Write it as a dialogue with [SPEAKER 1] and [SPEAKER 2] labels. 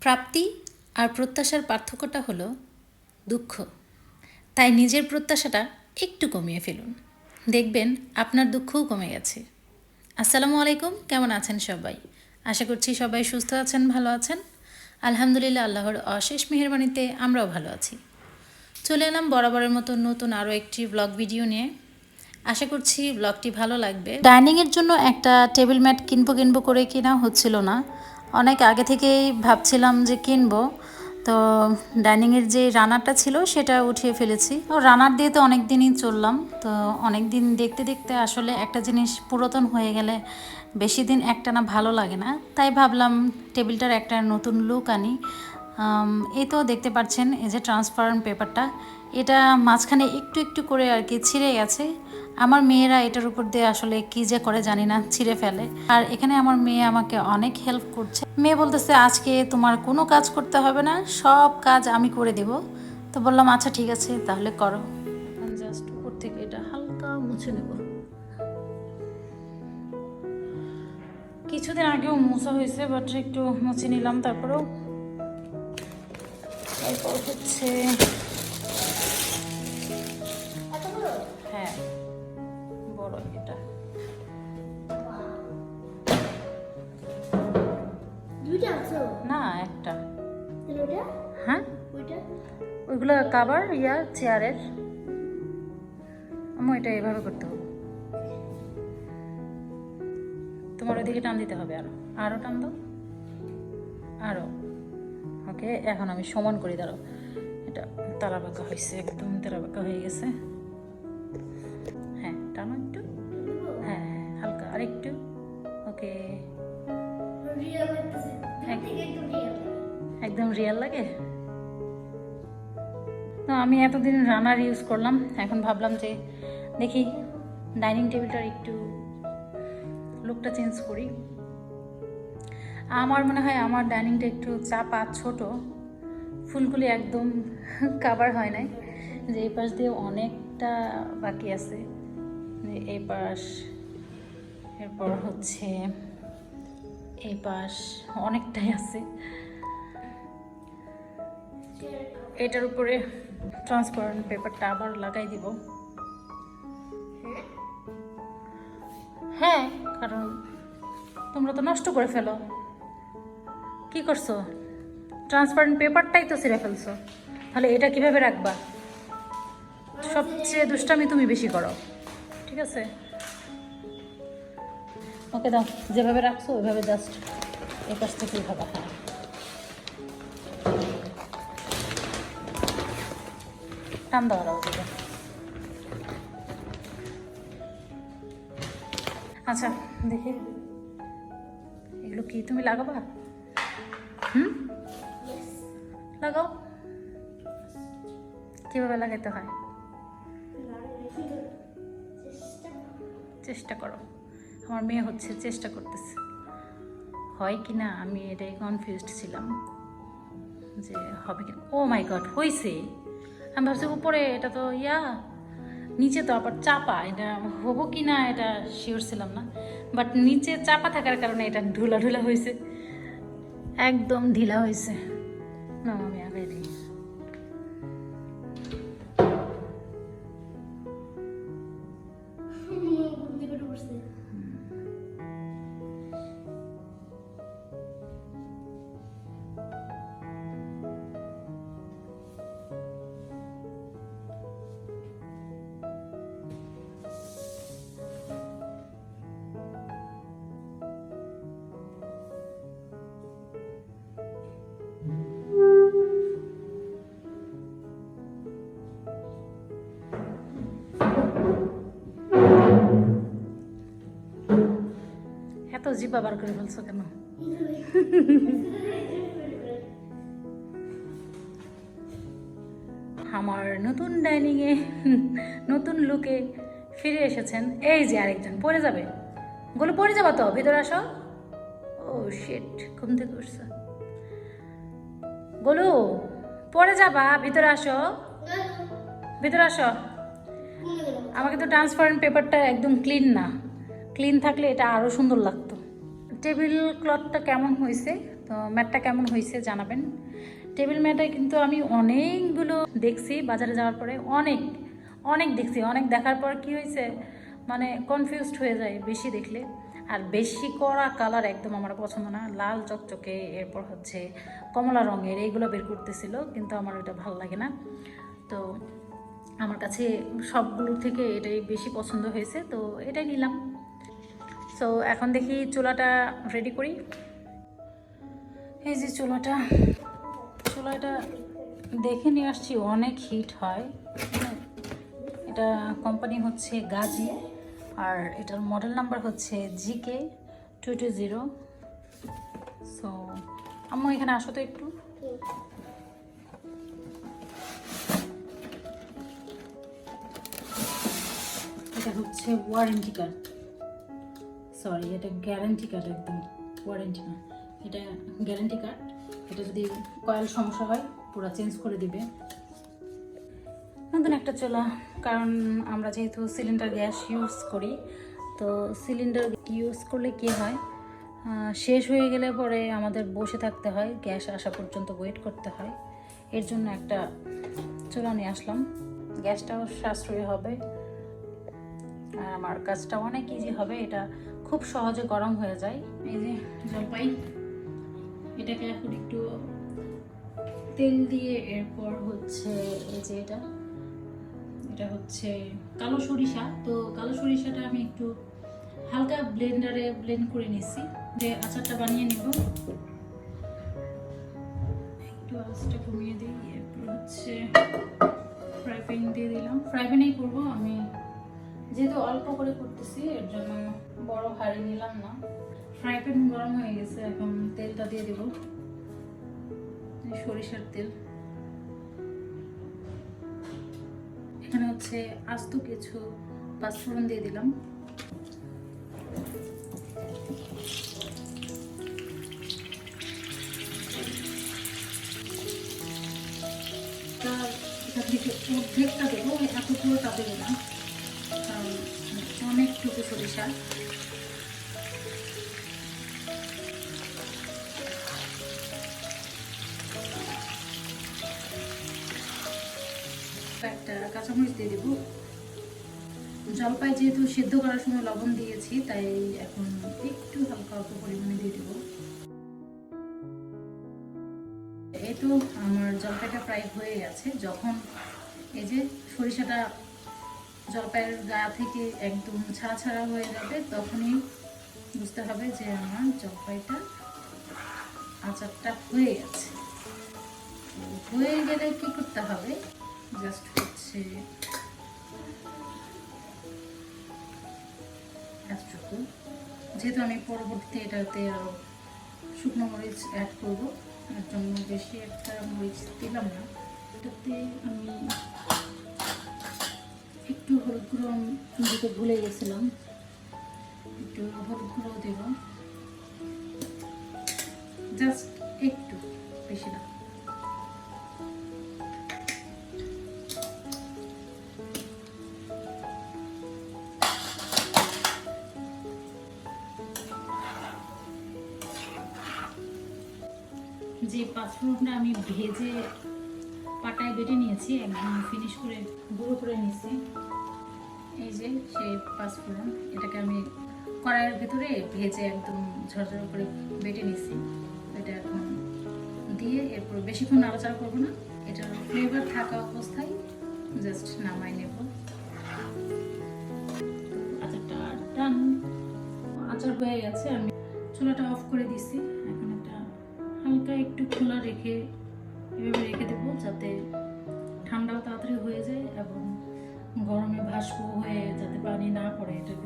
[SPEAKER 1] প্রাপ্তি আর প্রত্যাশার পার্থক্যটা হলো দুঃখ। তাই নিজের প্রত্যাশাটা একটু কমিয়ে ফেলুন, দেখবেন আপনার দুঃখও কমে গেছে। আসসালামু আলাইকুম, কেমন আছেন সবাই? আশা করছি সবাই সুস্থ আছেন, ভালো আছেন। আলহামদুলিল্লাহ, আল্লাহর অশেষ মেহেরবানিতে আমরাও ভালো আছি। চলে এলাম বরাবরের মতো নতুন আরও একটি ব্লগ ভিডিও নিয়ে। আশা করছি ব্লগটি ভালো লাগবে। ডাইনিংয়ের জন্য একটা টেবিল ম্যাট কিনবো করে কেনা হচ্ছিল না। অনেক আগে থেকেই ভাবছিলাম যে কিনবো, তো ডাইনিংয়ের যে রানারটা ছিল সেটা উঠিয়ে ফেলেছি। ও রানার দিয়ে তো অনেক দিনই চললাম, তো অনেক দিন দেখতে দেখতে আসলে একটা জিনিস পুরাতন হয়ে গেলে বেশি দিন একটানা ভালো লাগে না। তাই ভাবলাম টেবিলটার একটা নতুন লুক আনি। এই তো দেখতে পাচ্ছেন, এই যে ট্রান্সপারেন্ট পেপারটা, এটা মাঝখানে একটু একটু করে আর কি ছিঁড়ে গেছে। আমার মেয়েরা এটার উপর দিয়ে আসলে কী যে করে জানি না, ছিঁড়ে ফেলে। আর এখানে আমার মেয়ে আমাকে অনেক হেল্প করছে। মেয়ে বলতেছে আজকে তোমার কোনো কাজ করতে হবে না, সব কাজ আমি করে দেব। তো বললাম আচ্ছা ঠিক আছে, তাহলে করো। জাস্ট উপর থেকে এটা হালকা মুছে নেব। কিছুদিন আগেও মোছা হয়েছে, বাট একটু মুছে নিলাম। তারপর হচ্ছে হ্যাঁ বড় এটা না, একটা। হ্যাঁ, ওইগুলো কাভার চেয়ারের। আমি এটা এভাবে করতে হবে। তোমার ওইদিকে টান দিতে হবে, আরো টান দাও, আরো। ওকে, এখন আমি সমান করি, দাঁড়াও। এটা তারা বাঁকা হয়েছে, একদম তারা বাঁকা হয়ে গেছে। হ্যাঁ, টানো একটু। হ্যাঁ হ্যাঁ, হালকা আর একটু। ওকে, একদম রিয়েল লাগে। তো আমি এতদিন রানার ইউজ করলাম, এখন ভাবলাম যে দেখি ডাইনিং টেবিলটার একটু লুকটা চেঞ্জ করি। আমার মনে হয় আমার ডাইনিংটা একটু চাপা, ছোট, ফুলগুলি একদম কাভার হয় নাই। যে এই পাশ দিয়ে অনেকটা বাকি আছে, এই পাশ, এরপর হচ্ছে এই পাশ অনেকটাই আছে। এটার উপরে ট্রান্সপারেন্ট পেপারটা আবার লাগাই দিব। হ্যাঁ, কারণ তোমরা তো নষ্ট করে ফেলো। কি করছো? ট্রান্সপারেন্ট পেপারটাই তো ছিঁড়ে ফেলছো, তাহলে এটা কিভাবে রাখবা? সবচেয়ে দুষ্টামি তুমি বেশি করো, ঠিক আছে? ওকে দাও, যেভাবে রাখছো ওইভাবে জাস্ট এই পাশ থেকে এইভাবে। হ্যাঁ, টান দেওয়া দাও দিকে। আচ্ছা দেখি, এগুলো কি তুমি লাগাবা? লাগাও। কিভাবে লাগাইতে হয় চেষ্টা করো। আমার মেয়ে হচ্ছে চেষ্টা করতেছে, হয় কি না আমি এটাই কনফিউজড ছিলাম যে হবে কি। ও মাই গড, হয়েছে। আমি ভাবছি উপরে, এটা তো নিচে তো আবার চাপা, এটা হবো কি না এটা শিওর ছিলাম না। বাট নিচে চাপা থাকার কারণে এটা ঢুলা ঢুলা হয়েছে, একদম ঢিলা হয়েছে। না আমি আগে দিই। এত জিব্বা বার করে ফেলছো কেন? আমার নতুন ডাইনিংয়ে নতুন লুকে ফিরে এসেছেন। এই যে আরেকজন পড়ে যাবে, গোলু পড়ে যাবা তো, ভিতরে আসো। ও শিট, ঘুম থেকে উঠছে। গোলু পড়ে যাবা, ভিতরে আসো, ভিতরে আসো। আমাকে তো ট্রান্সপারেন্ট পেপারটা একদম ক্লিন না, ক্লিন থাকলে এটা আরও সুন্দর লাগতো। টেবিল ক্লথটা কেমন হয়েছে তো ম্যাটটা কেমন হয়েছে জানাবেন। টেবিল ম্যাটে কিন্তু আমি অনেকগুলো দেখছি বাজারে যাওয়ার পরে, অনেক অনেক দেখছি। অনেক দেখার পর কি হয়েছে, মানে কনফিউজড হয়ে যায় বেশি দেখলে। আর বেশি কড়া কালার একদম আমার পছন্দ না, লাল চকচকে এরপর হচ্ছে কমলা রঙের এইগুলো বের করতেছিল, কিন্তু আমার এটা ভালো লাগে না। তো আমার কাছে সবগুলোর থেকে এটাই বেশি পছন্দ হয়েছে, তো এটাই নিলাম। সো এখন দেখি চুলাটা রেডি করি। এই যে চুলাটা দেখে নিয়ে আসছি, অনেক হিট হয়। এটা কোম্পানি হচ্ছে গাজি, আর এটার মডেল নাম্বার হচ্ছে GK220। সো আম্মু এখানে আসো তো একটু। এটা হচ্ছে ওয়ারেন্টি কার্ড, সরি এটা গ্যারান্টি কার্ড, একদম ওয়ারেন্টি না, এটা গ্যারান্টি কার্ড। এটা যদি কয়েল সমস্যা হয় পুরো চেঞ্জ করে দিবে। নতুন একটা চুলা, কারণ আমরা যেহেতু সিলিন্ডার গ্যাস ইউজ করি, তো সিলিন্ডার ইউজ করলে কি হয়, শেষ হয়ে গেলে পরে আমাদের বসে থাকতে হয়, গ্যাস আসা পর্যন্ত ওয়েট করতে হয়। এর জন্য একটা চুলা নিয়ে আসলাম, গ্যাসটাও সাশ্রয়ী হবে আর আমার কাজটা অনেক ইজি হবে। এটা খুব সহজে গরম হয়ে যায়। এই যে জলপাই, এটাকে এখন একটু তেল দিয়ে, এরপর হচ্ছে এই যে এটা হচ্ছে কালো সরিষা। তো কালো সরিষাটা আমি একটু হালকা ব্লেন্ডারে ব্লেন্ড করে নিচ্ছি, যে আচারটা বানিয়ে নিব। একটু আঁচটা কমিয়ে দিই। এরপর হচ্ছে ফ্রাই প্যান দিয়ে দিলাম, ফ্রাই প্যানেই করবো আমি, যেহেতু অল্প করে করতেছি এর জন্য বড় হাঁড়ি নিলাম না। ফ্রাই প্যান গরম হয়ে গেছে, এখন তেলটা দিয়ে দেব, সরিষার তেল। এখানে হচ্ছে আস্ত কিছু পাঁচফোড়ন দিয়ে দিলাম। তার এখান থেকে অর্ধেকটা দেবো, এত পুরোটা দেবো না, কারণ অনেকটুকু সরিষা। একটা কাঁচামরিচ দিয়ে দেবো। জলপাই যেহেতু সিদ্ধ করার সময় লবণ দিয়েছি, তাই এখন একটু হালকা অল্প পরিমাণে দিয়ে দেবো। এই তো আমার জলপাইটা প্রায় হয়ে গেছে। যখন এই যে সরিষাটা জলপাইয়ের গা থেকে একদম ছাড়া ছাড়া হয়ে যাবে, তখনই বুঝতে হবে যে আমার জলপাইটা আচারটা হয়ে গেছে। হয়ে গেলে কি করতে হবে, জাস্ট হচ্ছে এতটুকু। যেহেতু আমি পরবর্তীতে এটাতে আরও শুকনো মরিচ অ্যাড করবো, এর জন্য বেশি একটা মরিচ দিলাম না। এটাতে আমি একটু হলুদ গুঁড়ো দিতে ভুলে গেছিলাম, একটু হলুদ গুঁড়ো দেব, জাস্ট একটু, বেশি না। যে পাঁচফোড়নটা আমি ভেজে পাটায় বেটে নিয়েছি, একদম ফিনিশ করে গুঁড়ো করে নিয়েছি, এই যে সেই পাঁচফোড়ন, এটাকে আমি কড়াইয়ের ভেতরে ভেজে একদম ঝরঝর করে বেটে নিয়েছি। এটা এখন দিয়ে এরপর বেশিক্ষণ নাড়াচাড়া করবো না, এটার ফ্লেভার থাকা অবস্থায় জাস্ট নামাই নেব। আচারটা ডান, আচার হয়ে গেছে। আমি চুলাটা অফ করে দিছি। এখন একটা হালকা একটু খোলা রেখে এভাবে রেখে দেবো, যাতে ঠান্ডাও তাড়াতাড়ি হয়ে যায় এবং গরমে ভাসবো হয়ে যাতে পানি না পড়ে এটার